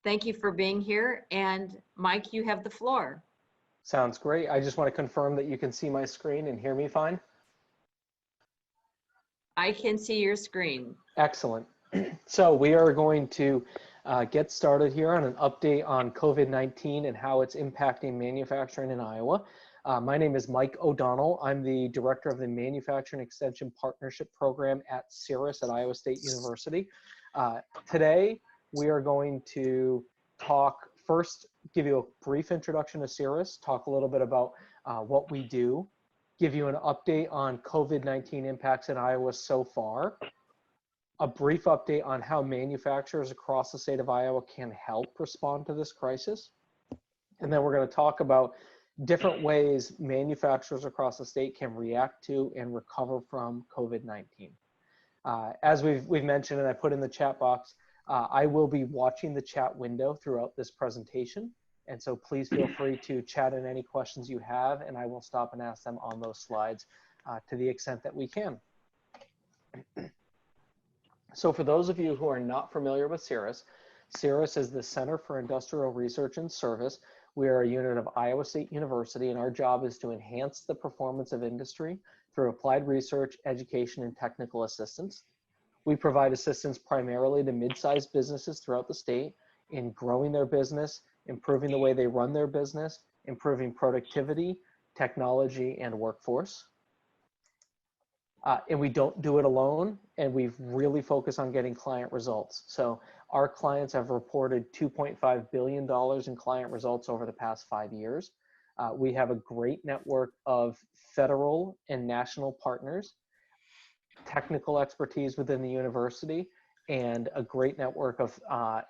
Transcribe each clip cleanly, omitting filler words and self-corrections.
Thank you for being here. And Mike, you have the floor. Sounds great. I just want to confirm that you can see my screen and hear me fine. I can see your screen. Excellent. So we are going to get started here on an update on COVID-19 and how it's impacting manufacturing in Iowa. My name is Mike O'Donnell. I'm the director of the Manufacturing Extension Partnership Program at CIRAS at Iowa State University. Today, we are going to first give you a brief introduction to CIRAS, talk a little bit about what we do, give you an update on COVID-19 impacts in Iowa so far, a brief update on how manufacturers across the state of Iowa can help respond to this crisis. And then we're going to talk about different ways manufacturers across the state can react to and recover from COVID-19. As we've mentioned, and I put in the chat box, I will be watching the chat window throughout this presentation. And so please feel free to chat in any questions you have, and I will stop and ask them on those slides to the extent that we can. So for those of you who are not familiar with CIRAS, CIRAS is the Center for Industrial Research and Service. We are a unit of Iowa State University, and our job is to enhance the performance of industry through applied research, education, and technical assistance. We provide assistance primarily to mid-sized businesses throughout the state in growing their business, improving the way they run their business, improving productivity, technology, and workforce. And we don't do it alone, and we've really focused on getting client results. So our clients have reported $2.5 billion in client results over the past 5 years. We have a great network of federal and national partners, technical expertise within the university, and a great network of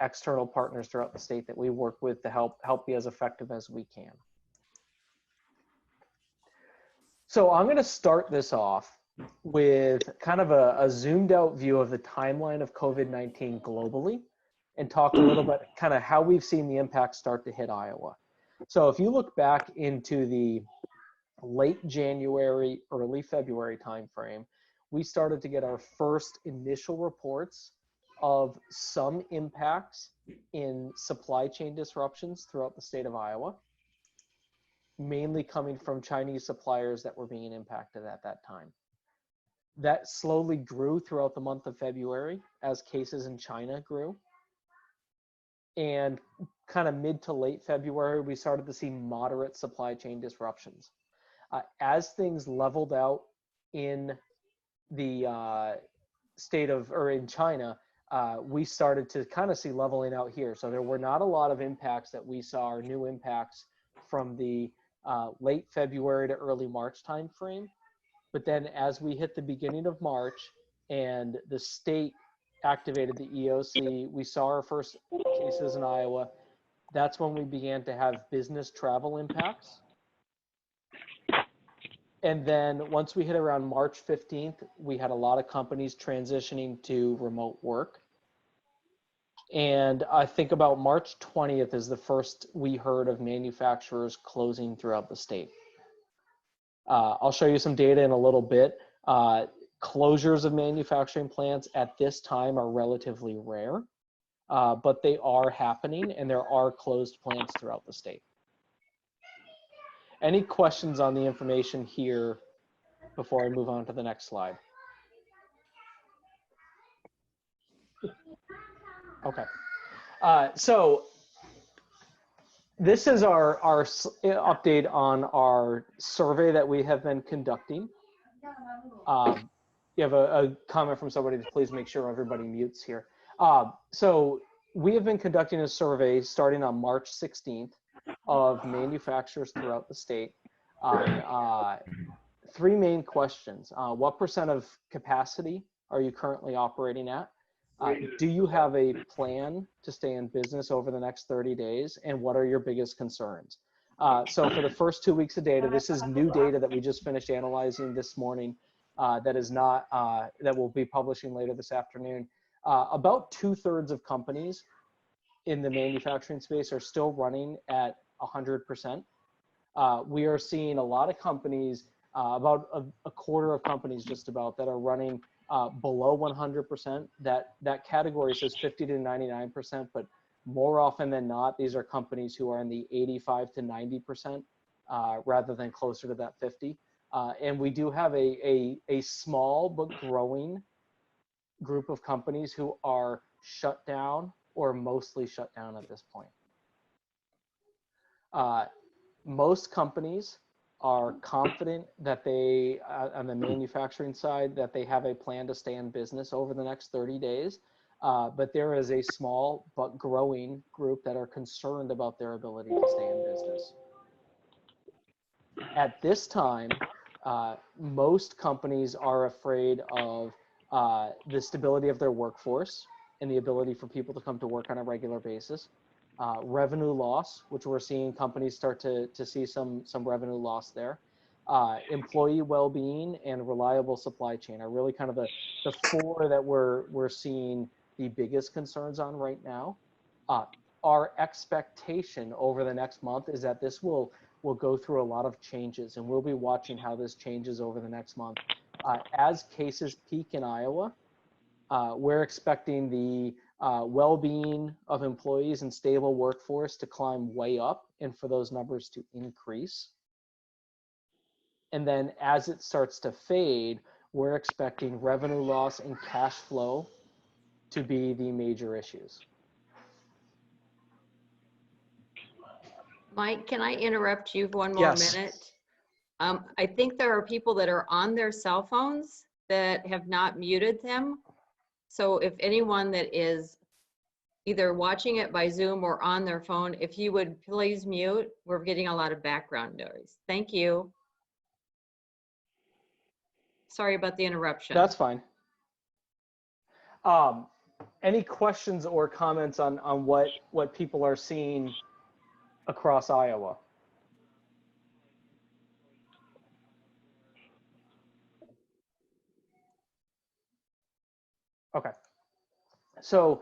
external partners throughout the state that we work with to help be as effective as we can. So I'm going to start this off with kind of a zoomed out view of the timeline of COVID-19 globally and talk a little bit kind of how we've seen the impact start to hit Iowa. So if you look back into the late January, early February timeframe, we started to get our first initial reports of some impacts in supply chain disruptions throughout the state of Iowa, mainly coming from Chinese suppliers that were being impacted at that time. That slowly grew throughout the month of February as cases in China grew. And kind of mid to late February, we started to see moderate supply chain disruptions. As things leveled out in the in China, we started to kind of see leveling out here. So there were not a lot of impacts that we saw, or new impacts from the late February to early March timeframe. But then as we hit the beginning of March and the state activated the EOC, we saw our first cases in Iowa. That's when we began to have business travel impacts. And then once we hit around March 15th, we had a lot of companies transitioning to remote work. And I think about March 20th is the first we heard of manufacturers closing throughout the state. I'll show you some data in a little bit. Closures of manufacturing plants at this time are relatively rare, but they are happening, and there are closed plants throughout the state. Any questions on the information here before I move on to the next slide? Okay. So this is our update on our survey that we have been conducting. You have a comment from somebody to please make sure everybody mutes here. So we have been conducting a survey starting on March 16th of manufacturers throughout the state on three main questions. What % of capacity are you currently operating at? Do you have a plan to stay in business over the next 30 days? And what are your biggest concerns? So for the first 2 weeks of data, this is new data that we just finished analyzing this morning that we'll be publishing later this afternoon. About 2/3 of companies in the manufacturing space are still running at 100%. We are seeing a lot of companies, about a quarter of companies just about, that are running below 100%. That category says 50 to 99%, but More often than not, these are companies who are in the 85 to 90%, rather than closer to that 50. And we do have a small but growing group of companies who are shut down or mostly shut down at this point. Most companies are confident that they, on the manufacturing side, that they have a plan to stay in business over the next 30 days. But there is a small but growing group that are concerned about their ability to stay in business. At this time, most companies are afraid of the stability of their workforce and the ability for people to come to work on a regular basis. Revenue loss, which we're seeing companies start to see some revenue loss there. Employee well-being and reliable supply chain are really kind of the four that we're seeing the biggest concerns on right now. Our expectation over the next month is that this will go through a lot of changes, and we'll be watching how this changes over the next month. As cases peak in Iowa, we're expecting the well-being of employees and stable workforce to climb way up and for those numbers to increase. And then as it starts to fade, we're expecting revenue loss and cash flow to be the major issues. Mike, can I interrupt you for one more Yes. minute? I think there are people that are on their cell phones that have not muted them. So if anyone that is either watching it by Zoom or on their phone, if you would please mute, we're getting a lot of background noise. Thank you. Sorry about the interruption. That's fine. Any questions or comments on what people are seeing across Iowa? Okay. So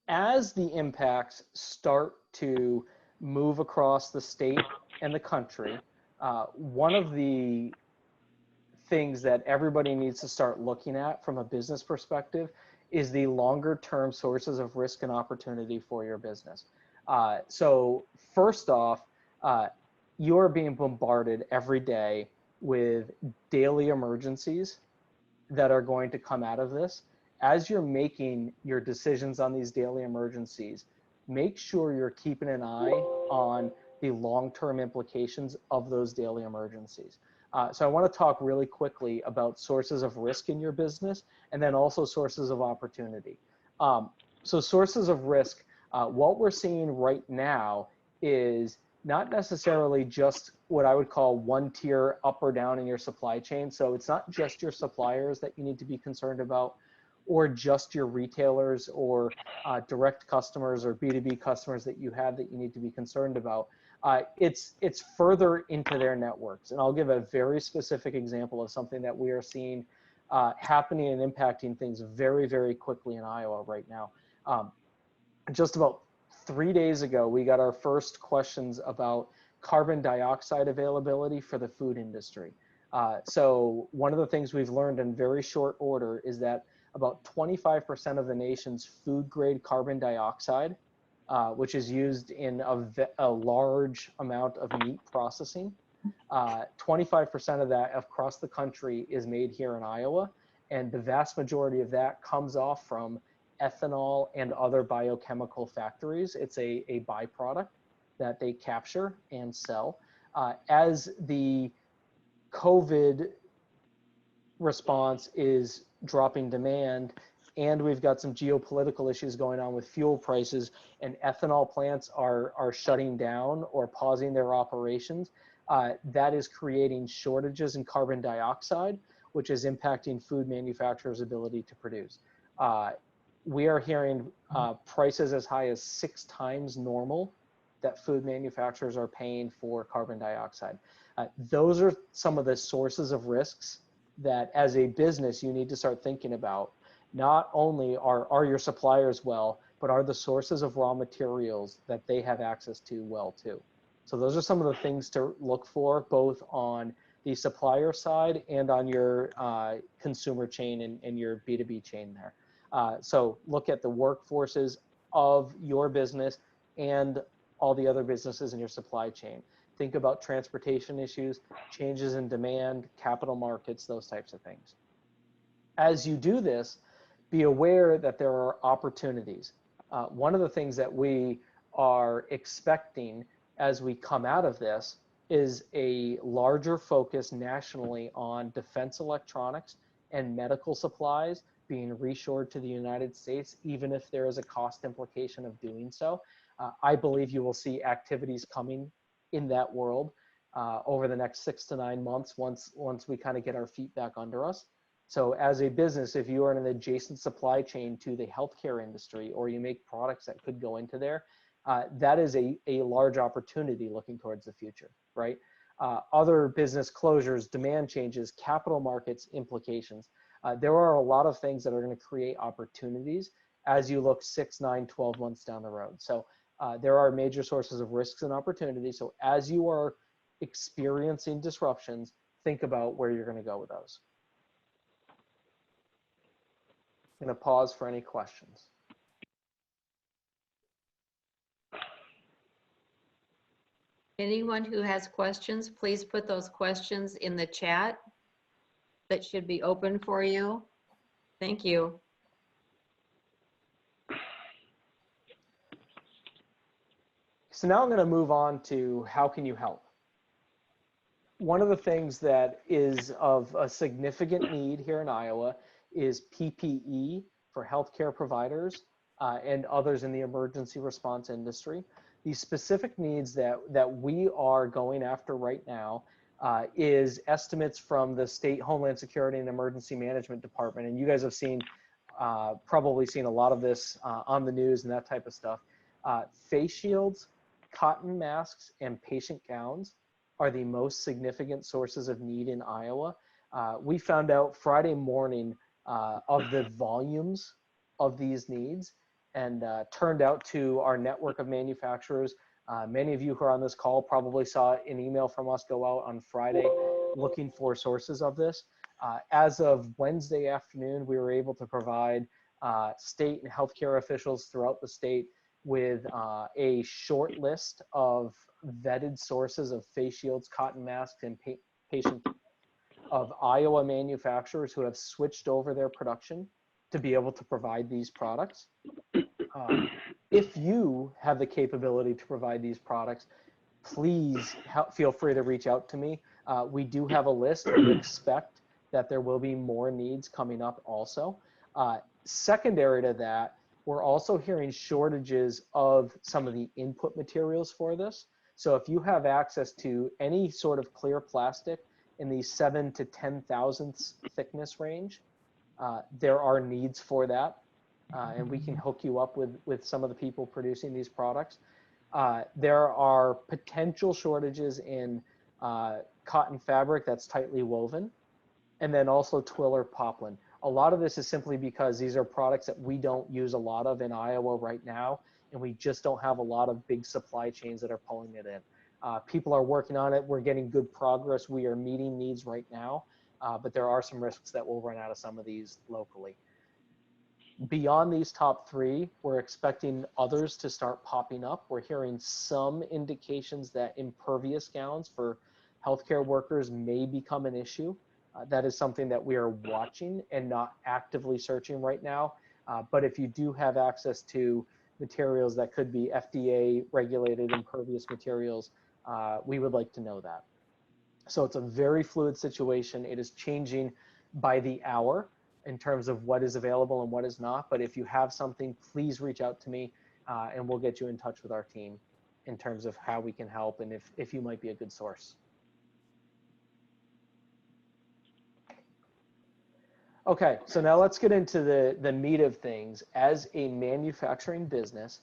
as the impacts start to move across the state and the country, one of the things that everybody needs to start looking at from a business perspective is the longer term sources of risk and opportunity for your business. So first off, you're being bombarded every day with daily emergencies that are going to come out of this. As you're making your decisions on these daily emergencies, make sure you're keeping an eye on the long-term implications of those daily emergencies. So I want to talk really quickly about sources of risk in your business and then also sources of opportunity. So sources of risk, what we're seeing right now is not necessarily just what I would call one tier up or down in your supply chain. So it's not just your suppliers that you need to be concerned about, or just your retailers or direct customers or B2B customers that you have that you need to be concerned about. It's further into their networks. And I'll give a very specific example of something that we are seeing happening and impacting things very, very quickly in Iowa right now. Just about 3 days ago, we got our first questions about carbon dioxide availability for the food industry. So one of the things we've learned in very short order is that about 25% of the nation's food grade carbon dioxide, which is used in a large amount of meat processing, 25% of that across the country is made here in Iowa. And the vast majority of that comes off from ethanol and other biochemical factories. It's a byproduct that they capture and sell. As the COVID response is dropping demand, and we've got some geopolitical issues going on with fuel prices, and ethanol plants are shutting down or pausing their operations, that is creating shortages in carbon dioxide, which is impacting food manufacturers' ability to produce. We are hearing prices as high as 6 times normal that food manufacturers are paying for carbon dioxide. Those are some of the sources of risks that as a business you need to start thinking about. Not only are your suppliers well, but are the sources of raw materials that they have access to well too. So those are some of the things to look for, both on the supplier side and on your consumer chain and your B2B chain there. So look at the workforces of your business and all the other businesses in your supply chain. Think about transportation issues, changes in demand, capital markets, those types of things. As you do this, be aware that there are opportunities. One of the things that we are expecting as we come out of this is a larger focus nationally on defense electronics and medical supplies being reshored to the United States, even if there is a cost implication of doing so. I believe you will see activities coming in that world over the next 6 to 9 months once we kind of get our feet back under us. So as a business, if you are in an adjacent supply chain to the healthcare industry, or you make products that could go into there, that is a large opportunity looking towards the future, right? Other business closures, demand changes, capital markets implications. There are a lot of things that are going to create opportunities as you look 6, 9, 12 months down the road. So there are major sources of risks and opportunities. So as you are experiencing disruptions, think about where you're going to go with those. I'm going to pause for any questions. Anyone who has questions, please put those questions in the chat that should be open for you. Thank you. So now I'm going to move on to how can you help? One of the things that is of a significant need here in Iowa is PPE for healthcare providers and others in the emergency response industry. The specific needs that we are going after right now is estimates from the State Homeland Security and Emergency Management Department. And you guys have seen, probably seen a lot of this on the news and that type of stuff. Face shields, cotton masks, and patient gowns are the most significant sources of need in Iowa. We found out Friday morning of the volumes of these needs, and turned out to our network of manufacturers. Many of you who are on this call probably saw an email from us go out on Friday looking for sources of this. As of Wednesday afternoon, we were able to provide state and healthcare officials throughout the state with a short list of vetted sources of face shields, cotton masks, and patient of Iowa manufacturers who have switched over their production to be able to provide these products. If you have the capability to provide these products, please feel free to reach out to me. We do have a list. We expect that there will be more needs coming up also. Secondary to that, we're also hearing shortages of some of the input materials for this. So if you have access to any sort of clear plastic in the 7 to 10 thousandths thickness range, there are needs for that. And we can hook you up with some of the people producing these products. There are potential shortages in cotton fabric that's tightly woven, and then also twill or poplin. A lot of this is simply because these are products that we don't use a lot of in Iowa right now, and we just don't have a lot of big supply chains that are pulling it in. People are working on it. We're getting good progress. We are meeting needs right now, but there are some risks that we'll run out of some of these locally. Beyond these top 3, we're expecting others to start popping up. We're hearing some indications that impervious gowns for healthcare workers may become an issue. That is something that we are watching and not actively searching right now. But if you do have access to materials that could be FDA regulated impervious materials, we would like to know that. So it's a very fluid situation. It is changing by the hour in terms of what is available and what is not. But if you have something, please reach out to me and we'll get you in touch with our team in terms of how we can help and if you might be a good source. Okay, so now let's get into the meat of things. As a manufacturing business,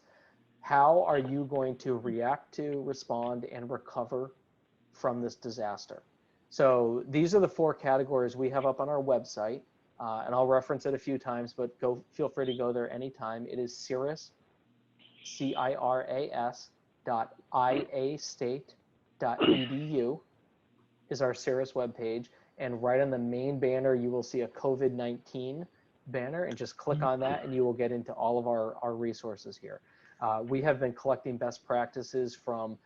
how are you going to react to, respond, and recover from this disaster? So these are the 4 categories we have up on our website. And I'll reference it a few times, but feel free to go there anytime. It is CIRAS, CIRAS.iastate.edu is our CIRAS webpage. And right on the main banner, you will see a COVID-19 banner and just click on that and you will get into all of our resources here. We have been collecting best practices from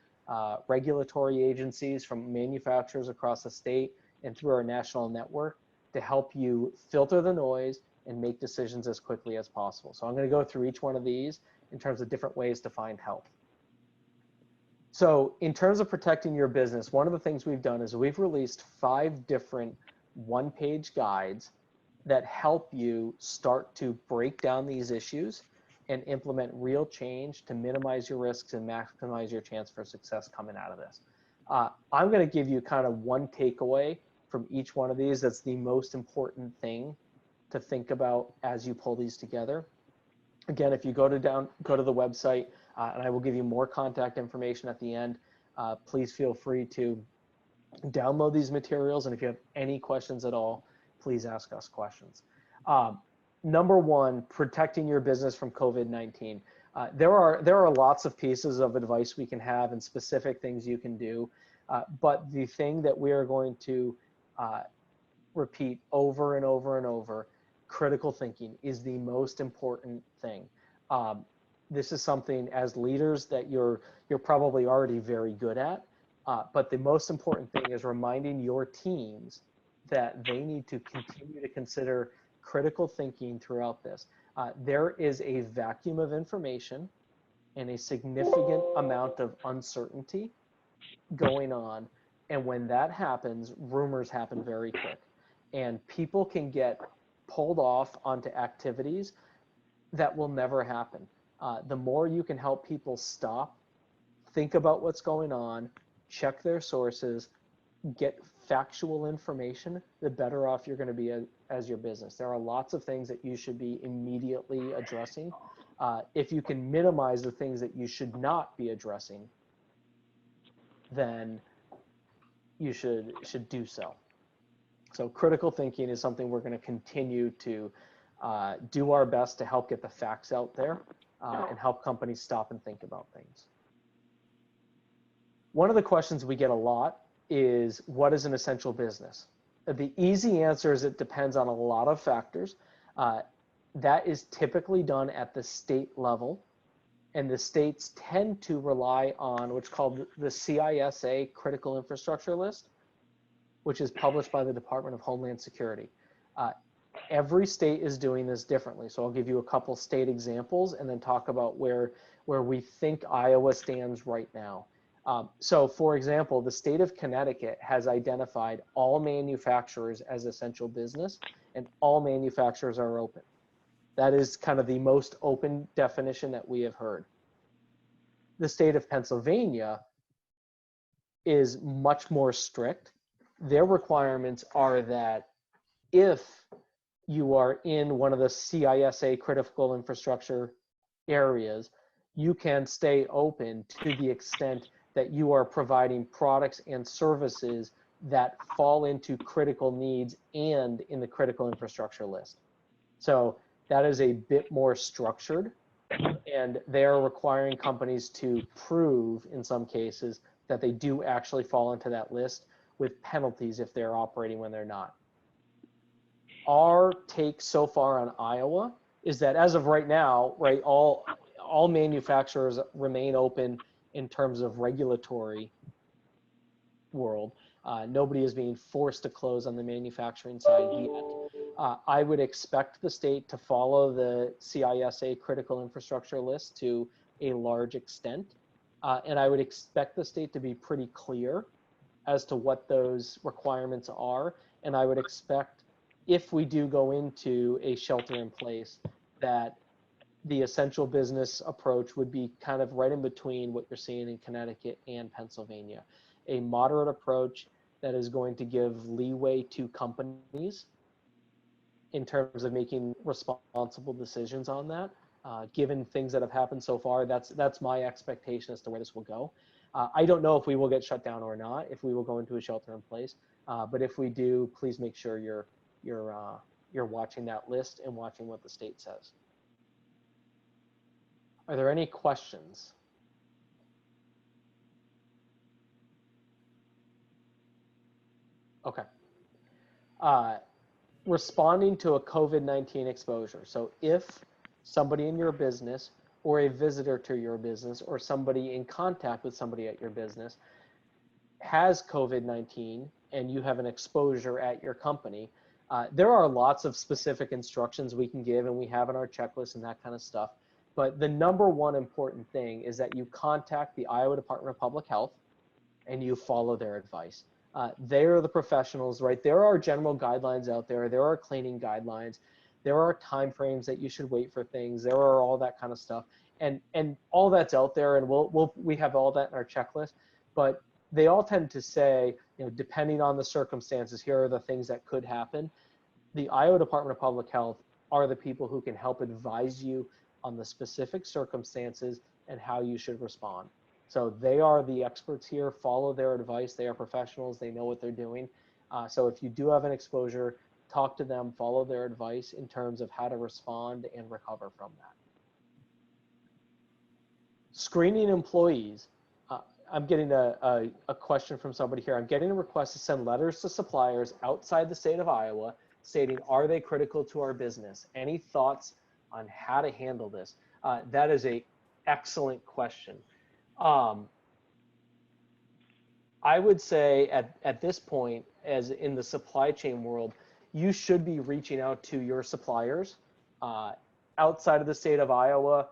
regulatory agencies, from manufacturers across the state and through our national network to help you filter the noise and make decisions as quickly as possible. So I'm going to go through each one of these in terms of different ways to find help. So in terms of protecting your business, one of the things we've done is we've released 5 different one-page guides that help you start to break down these issues and implement real change to minimize your risks and maximize your chance for success coming out of this. I'm going to give you kind of one takeaway from each one of these that's the most important thing to think about as you pull these together. Again, if you go to the website, and I will give you more contact information at the end, please feel free to download these materials. And if you have any questions at all, please ask us questions. Number one, protecting your business from COVID-19. There are lots of pieces of advice we can have and specific things you can do. But the thing that we are going to repeat over and over and over, critical thinking is the most important thing. This is something as leaders that you're probably already very good at, but the most important thing is reminding your teams that they need to continue to consider critical thinking throughout this. There is a vacuum of information and a significant amount of uncertainty going on. And when that happens, rumors happen very quick. And people can get pulled off onto activities that will never happen. The more you can help people stop, think about what's going on, check their sources, get factual information, the better off you're going to be as your business. There are lots of things that you should be immediately addressing. If you can minimize the things that you should not be addressing, then you should do so. So critical thinking is something we're going to continue to do our best to help get the facts out there and help companies stop and think about things. One of the questions we get a lot is, what is an essential business? The easy answer is it depends on a lot of factors. That is typically done at the state level, and the states tend to rely on what's called the CISA Critical Infrastructure List, which is published by the Department of Homeland Security. Every state is doing this differently. So I'll give you a couple state examples and then talk about where we think Iowa stands right now. So for example, the state of Connecticut has identified all manufacturers as essential business and all manufacturers are open. That is kind of the most open definition that we have heard. The state of Pennsylvania is much more strict. Their requirements are that if you are in one of the CISA critical infrastructure areas, you can stay open to the extent that you are providing products and services that fall into critical needs and in the critical infrastructure list. So that is a bit more structured, and they are requiring companies to prove in some cases that they do actually fall into that list, with penalties if they're operating when they're not. Our take so far on Iowa is that as of right now, right, all manufacturers remain open in terms of regulatory world. Nobody is being forced to close on the manufacturing side yet. I would expect the state to follow the CISA critical infrastructure list to a large extent. And I would expect the state to be pretty clear as to what those requirements are. And I would expect, if we do go into a shelter in place, that the essential business approach would be kind of right in between what you're seeing in Connecticut and Pennsylvania. A moderate approach that is going to give leeway to companies in terms of making responsible decisions on that. Given things that have happened so far, that's my expectation as to where this will go. I don't know if we will get shut down or not, if we will go into a shelter in place. But if we do, please make sure you're watching that list and watching what the state says. Are there any questions? Okay. responding to a COVID-19 exposure. So if somebody in your business or a visitor to your business or somebody in contact with somebody at your business has COVID-19 and you have an exposure at your company, there are lots of specific instructions we can give and we have in our checklist and that kind of stuff. But the number one important thing is that you contact the Iowa Department of Public Health and you follow their advice. They are the professionals, right? There are general guidelines out there. There are cleaning guidelines. There are timeframes that you should wait for things. There are all that kind of stuff. And all that's out there, and we have all that in our checklist. But they all tend to say, depending on the circumstances, here are the things that could happen. The Iowa Department of Public Health are the people who can help advise you on the specific circumstances and how you should respond. So they are the experts here. Follow their advice. They are professionals. They know what they're doing. So if you do have an exposure, talk to them, follow their advice in terms of how to respond and recover from that. Screening employees. I'm getting a question from somebody here. I'm getting a request to send letters to suppliers outside the state of Iowa stating, are they critical to our business? Any thoughts on how to handle this? That is an excellent question. I would say at this point, as in the supply chain world, you should be reaching out to your suppliers outside of the state of Iowa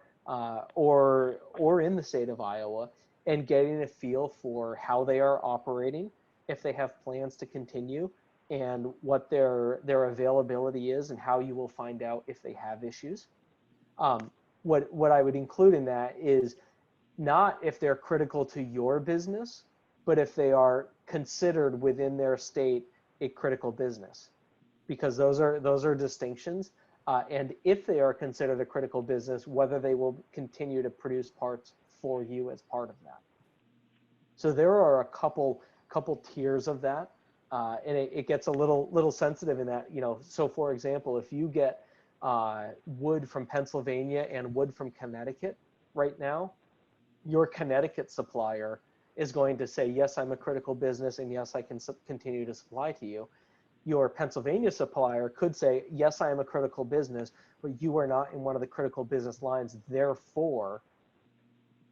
or in the state of Iowa and getting a feel for how they are operating, if they have plans to continue, and what their availability is and how you will find out if they have issues. What I would include in that is not if they're critical to your business, but if they are considered within their state a critical business, because those are distinctions. And if they are considered a critical business, whether they will continue to produce parts for you as part of that. So there are a couple tiers of that, and it gets a little sensitive in that, so for example, if you get wood from Pennsylvania and wood from Connecticut right now, your Connecticut supplier is going to say, yes, I'm a critical business, and yes, I can continue to supply to you. Your Pennsylvania supplier could say, yes, I am a critical business, but you are not in one of the critical business lines, therefore,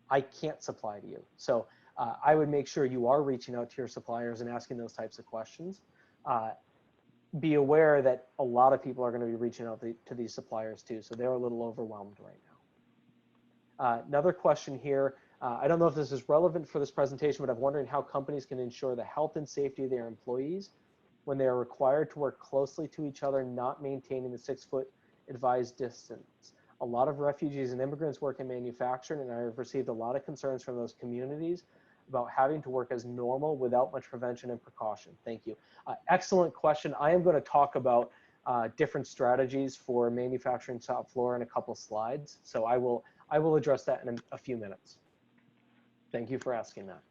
I can't supply to you. So I would make sure you are reaching out to your suppliers and asking those types of questions. Be aware that a lot of people are going to be reaching out to these suppliers too, so they're a little overwhelmed right now. Another question here. I don't know if this is relevant for this presentation, but I'm wondering how companies can ensure the health and safety of their employees when they are required to work closely to each other, not maintaining the 6-foot advised distance. A lot of refugees and immigrants work in manufacturing, and I have received a lot of concerns from those communities about having to work as normal without much prevention and precaution. Thank you. Excellent question. I am going to talk about different strategies for manufacturing shop floor in a couple slides. So I will address that in a few minutes. Thank you for asking that.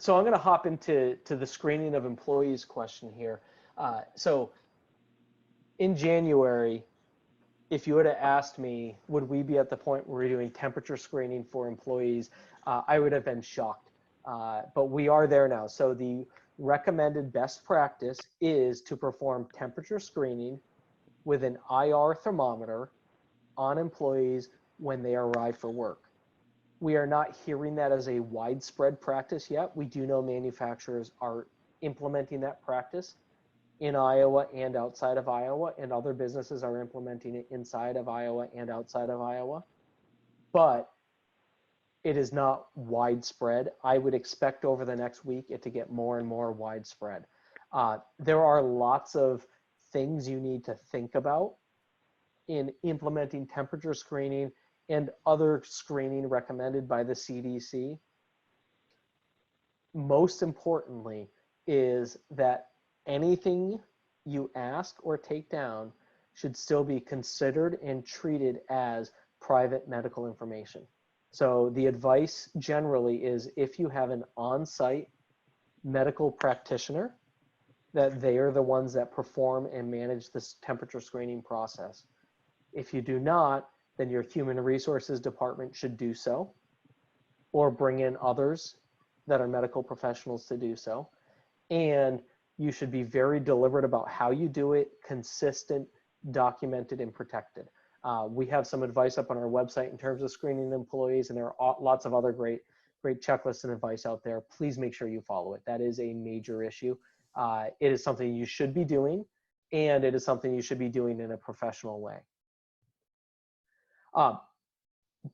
So I'm going to hop into the screening of employees question here. So in January, if you would have asked me, would we be at the point where we're doing temperature screening for employees, I would have been shocked. But we are there now. So the recommended best practice is to perform temperature screening with an IR thermometer on employees when they arrive for work. We are not hearing that as a widespread practice yet. We do know manufacturers are implementing that practice in Iowa and outside of Iowa, and other businesses are implementing it inside of Iowa and outside of Iowa. But it is not widespread. I would expect over the next week it to get more and more widespread. There are lots of things you need to think about in implementing temperature screening and other screening recommended by the CDC. Most importantly is that anything you ask or take down should still be considered and treated as private medical information. So the advice generally is, if you have an on-site medical practitioner, that they are the ones that perform and manage this temperature screening process. If you do not, then your human resources department should do so, or bring in others that are medical professionals to do so. And You should be very deliberate about how you do it, consistent, documented, and protected. We have some advice up on our website in terms of screening employees, and there are lots of other great checklists and advice out there. Please make sure you follow it. That is a major issue. It is something you should be doing, and it is something you should be doing in a professional way.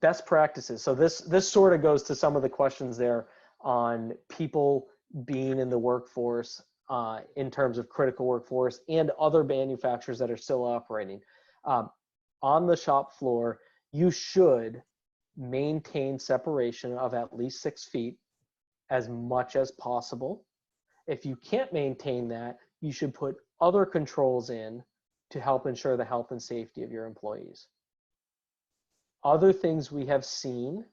Best practices. So this sort of goes to some of the questions there on people being in the workforce in terms of critical workforce and other manufacturers that are still operating. On the shop floor, you should maintain separation of at least 6 feet as much as possible. If you can't maintain that, you should put other controls in to help ensure the health and safety of your employees. Other things we have seen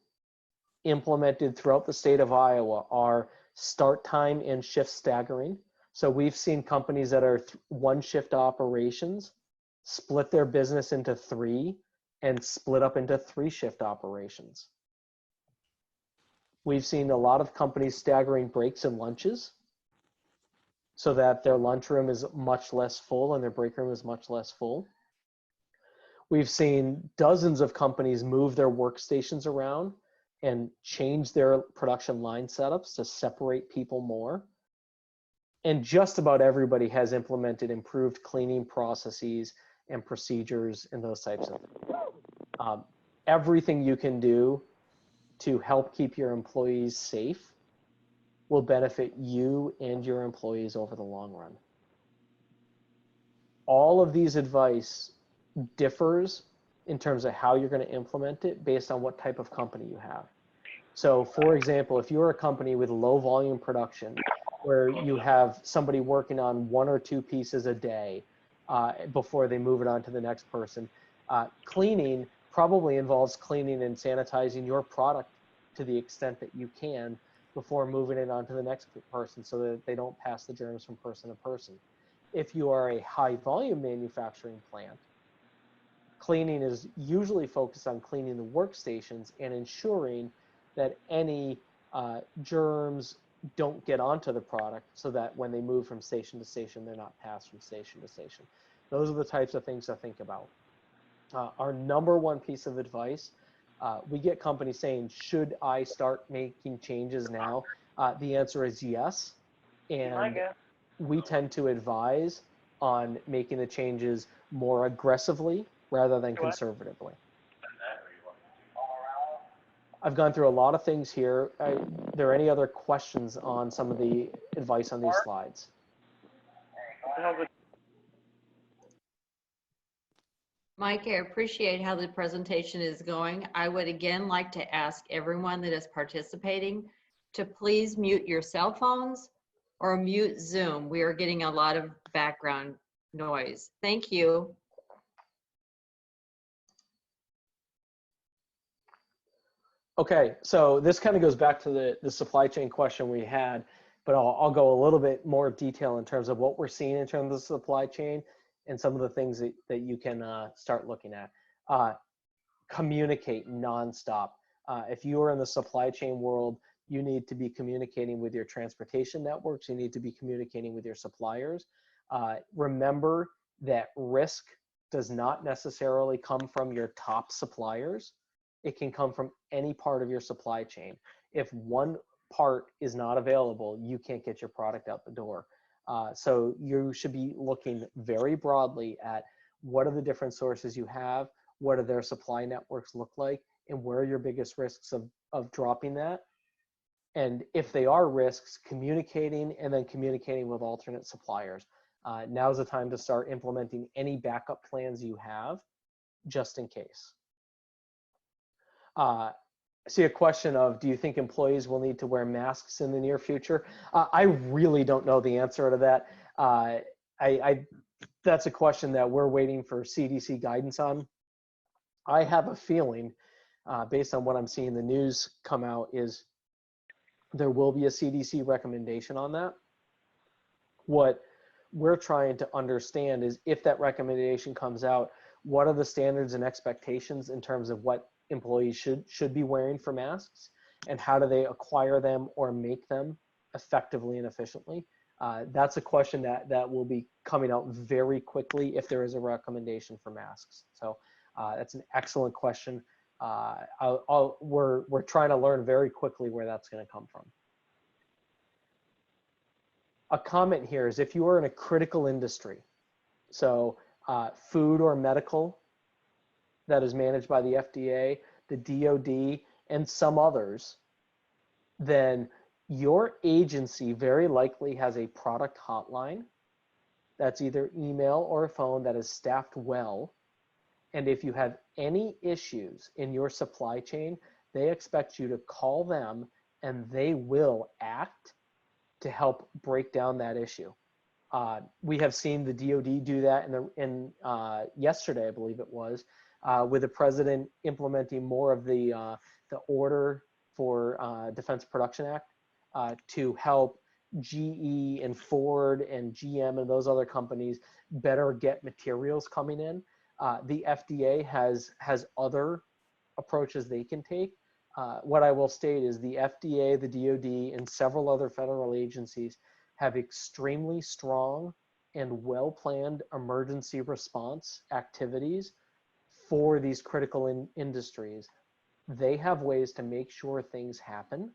implemented throughout the state of Iowa are start time and shift staggering. So we've seen companies that are one shift operations split their business into 3 and split up into 3 shift operations. We've seen a lot of companies staggering breaks and lunches so that their lunchroom is much less full and their break room is much less full. We've seen dozens of companies move their workstations around and change their production line setups to separate people more. And just about everybody has implemented improved cleaning processes and procedures and those types of things. Everything you can do to help keep your employees safe will benefit you and your employees over the long run. All of these advice differs in terms of how you're going to implement it based on what type of company you have. So for example, if you're a company with low volume production where you have somebody working on 1 or 2 pieces a day before they move it on to the next person, cleaning probably involves cleaning and sanitizing your product to the extent that you can before moving it on to the next person so that they don't pass the germs from person to person. If you are a high volume manufacturing plant, cleaning is usually focused on cleaning the workstations and ensuring that any germs don't get onto the product so that when they move from station to station, they're not passed from station to station. Those are the types of things to think about. Our number one piece of advice, we get companies saying, should I start making changes now? The answer is yes. And we tend to advise on making the changes more aggressively rather than conservatively. I've gone through a lot of things here. Are there any other questions on some of the advice on these slides? Mike, I appreciate how the presentation is going. I would again like to ask everyone that is participating to please mute your cell phones or mute Zoom. We are getting a lot of background noise. Thank you. Okay, so this kind of goes back to the supply chain question we had, but I'll go a little bit more detail in terms of what we're seeing in terms of supply chain and some of the things that you can start looking at. Communicate nonstop. If you are in the supply chain world, you need to be communicating with your transportation networks. You need to be communicating with your suppliers. Remember that risk does not necessarily come from your top suppliers. It can come from any part of your supply chain. If one part is not available, you can't get your product out the door. So you should be looking very broadly at what are the different sources you have, what do their supply networks look like, and where are your biggest risks of dropping that. And if they are risks, communicating and then communicating with alternate suppliers. Now's the time to start implementing any backup plans you have just in case. I see a question of, do you think employees will need to wear masks in the near future? I really don't know the answer to that. That's a question that we're waiting for CDC guidance on. I have a feeling, based on what I'm seeing the news come out, is there will be a CDC recommendation on that. What we're trying to understand is if that recommendation comes out, what are the standards and expectations in terms of what employees should be wearing for masks, and how do they acquire them or make them effectively and efficiently? That's a question that will be coming out very quickly if there is a recommendation for masks. So that's an excellent question. We're trying to learn very quickly where that's going to come from. A comment here is if you are in a critical industry, so food or medical that is managed by the FDA, the DoD, and some others, then your agency very likely has a product hotline that's either email or a phone that is staffed well. And if you have any issues in your supply chain, they expect you to call them and they will act to help break down that issue. We have seen the DoD do that yesterday, I believe it was, with the president implementing more of the order for Defense Production Act to help GE and Ford and GM and those other companies better get materials coming in. The FDA has other approaches they can take. What I will state is the FDA, the DoD, and several other federal agencies have extremely strong and well-planned emergency response activities for these critical industries. They have ways to make sure things happen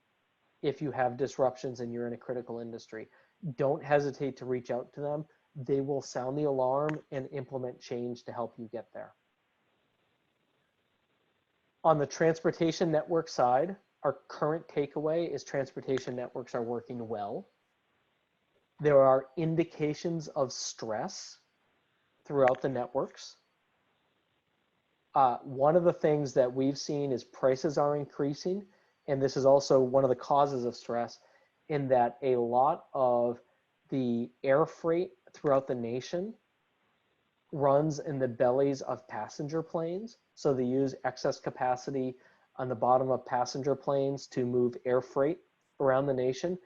if you have disruptions and you're in a critical industry. Don't hesitate to reach out to them. They will sound the alarm and implement change to help you get there. On the transportation network side, our current takeaway is transportation networks are working well. There are indications of stress throughout the networks. One of the things that we've seen is prices are increasing, and this is also one of the causes of stress in that a lot of the air freight throughout the nation runs in the bellies of passenger planes. So they use excess capacity on the bottom of passenger planes to move air freight around the nation.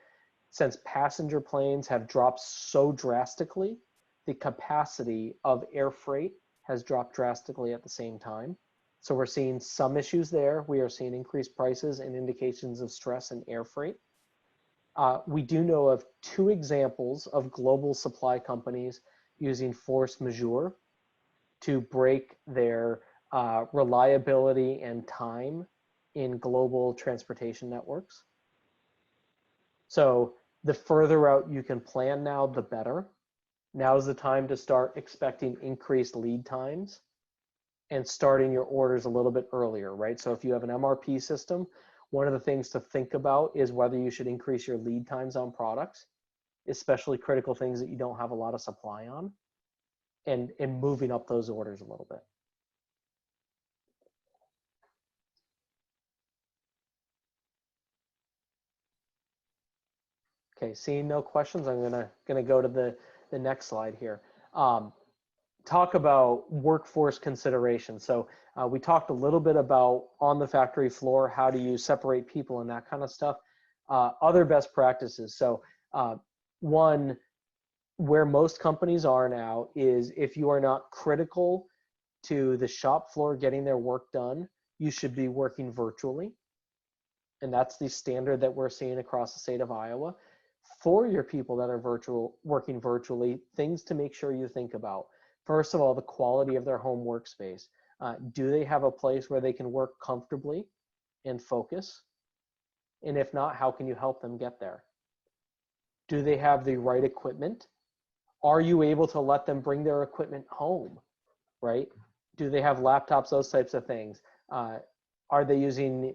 Since passenger planes have dropped so drastically, the capacity of air freight has dropped drastically at the same time. So we're seeing some issues there. We are seeing increased prices and indications of stress in air freight. We do know of 2 examples of global supply companies using force majeure to break their reliability and time in global transportation networks. So the further out you can plan now, the better. Now is the time to start expecting increased lead times and starting your orders a little bit earlier, right? So if you have an MRP system, one of the things to think about is whether you should increase your lead times on products, especially critical things that you don't have a lot of supply on, and moving up those orders a little bit. Okay, seeing no questions, I'm gonna go to the next slide here. Talk about workforce consideration. So we talked a little bit about on the factory floor, how do you separate people and that kind of stuff. Other best practices. So one, where most companies are now is if you are not critical to the shop floor getting their work done, you should be working virtually. And that's the standard that we're seeing across the state of Iowa. For your people that are working virtually, things to make sure you think about. First of all, the quality of their home workspace. Do they have a place where they can work comfortably and focus? And if not, how can you help them get there? Do they have the right equipment? Are you able to let them bring their equipment home, right? Do they have laptops, those types of things? Are they using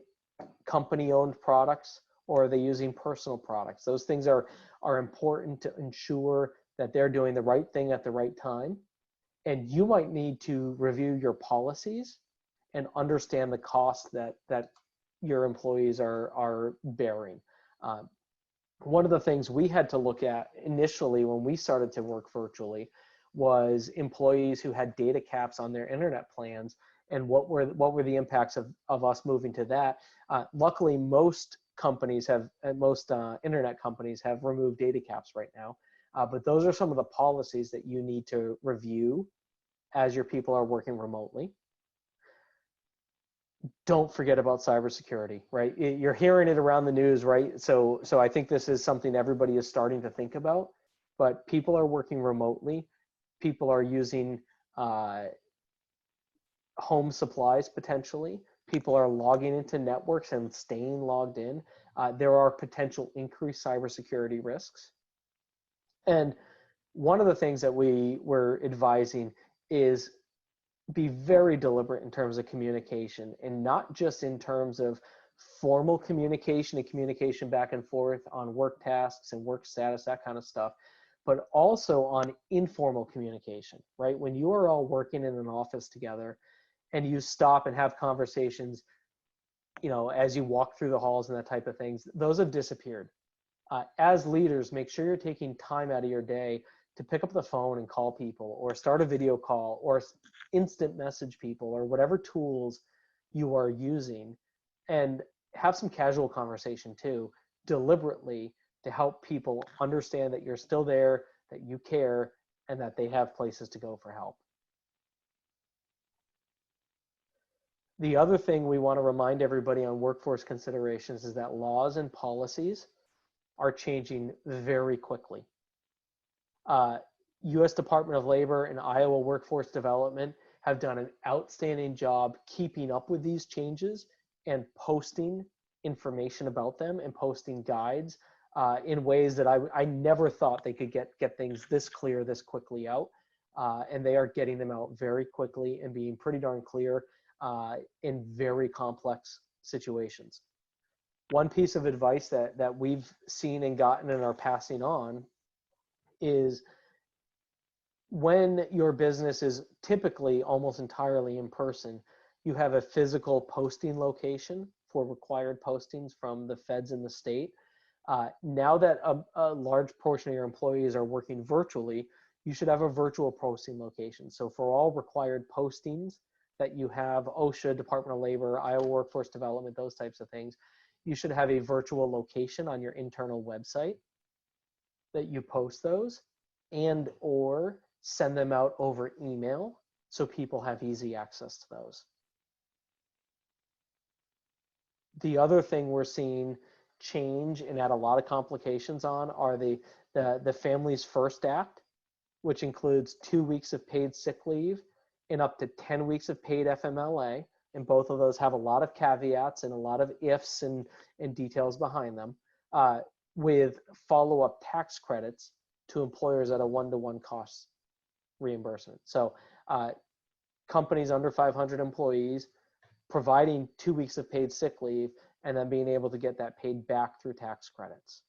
company-owned products or are they using personal products? Those things are important to ensure that they're doing the right thing at the right time. And you might need to review your policies and understand the costs that your employees are bearing. One of the things we had to look at initially when we started to work virtually was employees who had data caps on their internet plans and what were the impacts of us moving to that. Luckily, most companies most internet companies have removed data caps right now. But those are some of the policies that you need to review as your people are working remotely. Don't forget about cybersecurity, right? You're hearing it around the news, right? So I think this is something everybody is starting to think about. but people are working remotely. People are using home supplies potentially. People are logging into networks and staying logged in. There are potential increased cybersecurity risks. And one of the things that we were advising is be very deliberate in terms of communication, and not just in terms of formal communication and communication back and forth on work tasks and work status, that kind of stuff, but also on informal communication, right? When you are all working in an office together and you stop and have conversations, you know, as you walk through the halls and that type of things, those have disappeared. As leaders, make sure you're taking time out of your day to pick up the phone and call people, or start a video call, or instant message people, or whatever tools you are using, and have some casual conversation too, deliberately, to help people understand that you're still there, that you care, and that they have places to go for help. The other thing we want to remind everybody on workforce considerations is that laws and policies are changing very quickly. U.S. Department of Labor and Iowa Workforce Development have done an outstanding job keeping up with these changes and posting information about them and posting guides in ways that I never thought they could get things this clear this quickly out. And they are getting them out very quickly and being pretty darn clear in very complex situations. One piece of advice that we've seen and gotten and are passing on is, when your business is typically almost entirely in person, you have a physical posting location for required postings from the feds in the state. Now that a large portion of your employees are working virtually, you should have a virtual posting location. So for all required postings that you have, OSHA, Department of Labor, Iowa Workforce Development, those types of things, you should have a virtual location on your internal website that you post those, and or send them out over email so people have easy access to those. The other thing we're seeing change and add a lot of complications on are the Families First Act, which includes 2 weeks of paid sick leave and up to 10 weeks of paid FMLA. And both of those have a lot of caveats and a lot of ifs and details behind them, with follow-up tax credits to employers at a one-to-one cost reimbursement. So companies under 500 employees providing 2 weeks of paid sick leave and then being able to get that paid back through tax credits.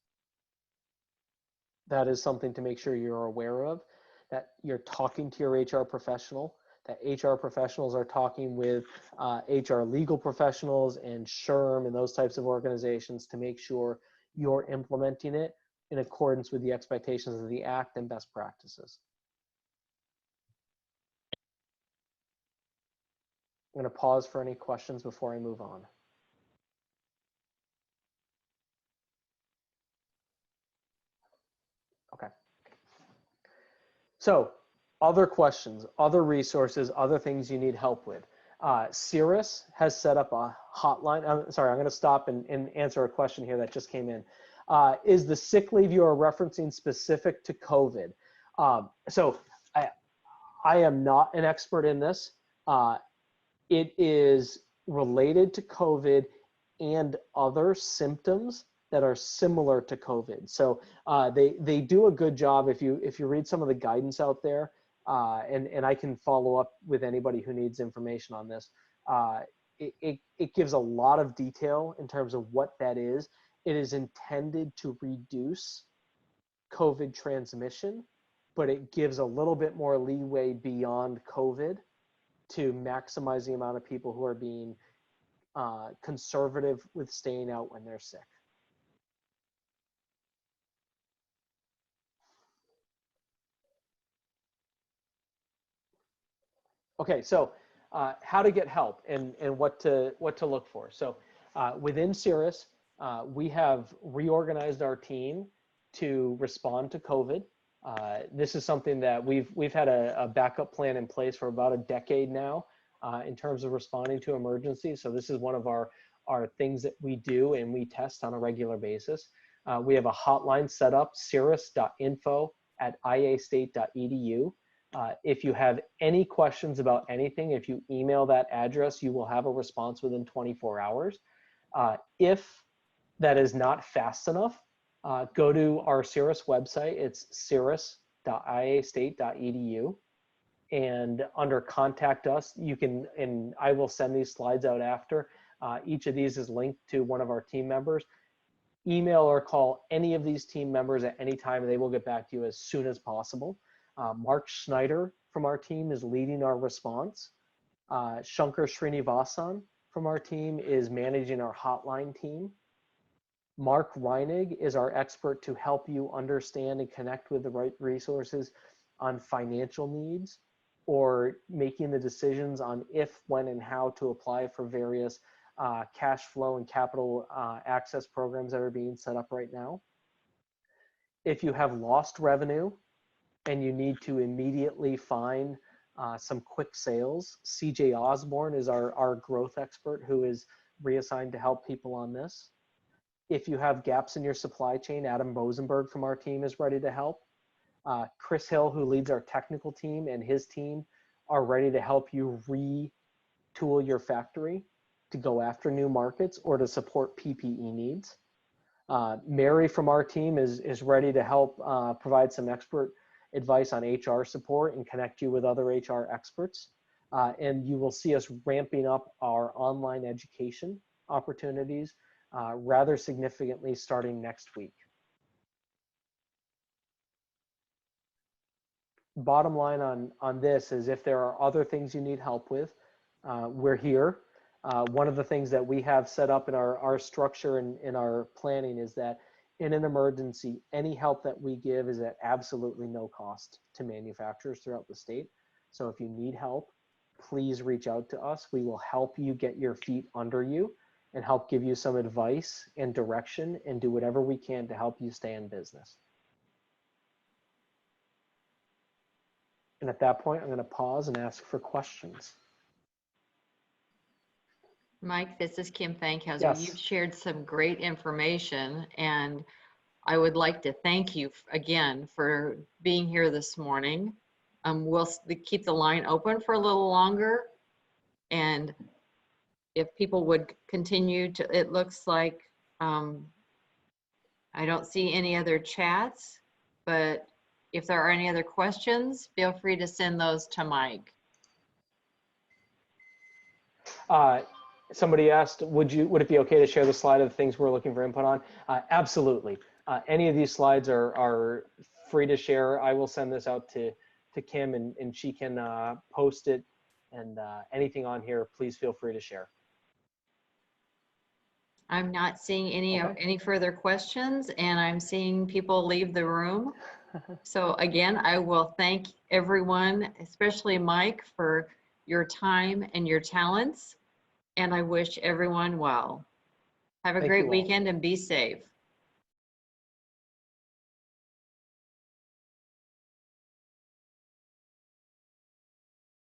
That is something to make sure you're aware of, that you're talking to your HR professional, that HR professionals are talking with HR legal professionals and SHRM and those types of organizations to make sure you're implementing it in accordance with the expectations of the Act and best practices. I'm going to pause for any questions before I move on. Okay. So, other questions, other resources, other things you need help with. CIRAS has set up a hotline. I'm going to stop and answer a question here that just came in. Is the sick leave you are referencing specific to COVID? So I am not an expert in this. It is related to COVID and other symptoms that are similar to COVID. So they do a good job. If you read some of the guidance out there, and I can follow up with anybody who needs information on this. It gives a lot of detail in terms of what that is. It is intended to reduce COVID transmission, but it gives a little bit more leeway beyond COVID to maximize the amount of people who are being conservative with staying out when they're sick. Okay, so how to get help and what to look for. So within CIRAS, we have reorganized our team to respond to COVID. This is something that we've had a backup plan in place for about a decade now in terms of responding to emergencies. So this is one of our things that we do and we test on a regular basis. We have a hotline set up, cirrus.info iastate.edu. If you have any questions about anything, if you email that address, you will have a response within 24 hours. If that is not fast enough, go to our CIRAS website. It's cirrus.iastate.edu. And under contact us, you can, and I will send these slides out after. Each of these is linked to one of our team members. Email or call any of these team members at any time, and they will get back to you as soon as possible. Mark Schneider from our team is leading our response. Shankar Srinivasan from our team is managing our hotline team. Mark Reinig is our expert to help you understand and connect with the right resources on financial needs or making the decisions on if, when, and how to apply for various cash flow and capital access programs that are being set up right now. If you have lost revenue and you need to immediately find some quick sales, CJ Osborne is our growth expert who is reassigned to help people on this. If you have gaps in your supply chain, Adam Rosenberg from our team is ready to help. Chris Hill, who leads our technical team, and his team are ready to help you retool your factory to go after new markets or to support PPE needs. Mary from our team is ready to help provide some expert advice on HR support and connect you with other HR experts. And you will see us ramping up our online education opportunities rather significantly starting next week. Bottom line on this is if there are other things you need help with, we're here. One of the things that we have set up in our structure and in our planning is that in an emergency, any help that we give is at absolutely no cost to manufacturers throughout the state. So if you need help, please reach out to us. We will help you get your feet under you and help give you some advice and direction and do whatever we can to help you stay in business. And at that point, I'm going to pause and ask for questions. Mike, this is Kim Fankhauser. Yes. You've shared some great information, and I would like to thank you again for being here this morning. We'll keep the line open for a little longer, and if people would continue to, it looks like I don't see any other chats, but if there are any other questions, feel free to send those to Mike. Somebody asked, would it be okay to share the slide of the things we're looking for input on? Absolutely. Any of these slides are free to share. I will send this out to Kim and she can post it, and anything on here, please feel free to share. I'm not seeing any further questions, and I'm seeing people leave the room. So again, I will thank everyone, especially Mike, for your time and your talents. And I wish everyone well. Have a great weekend and be safe.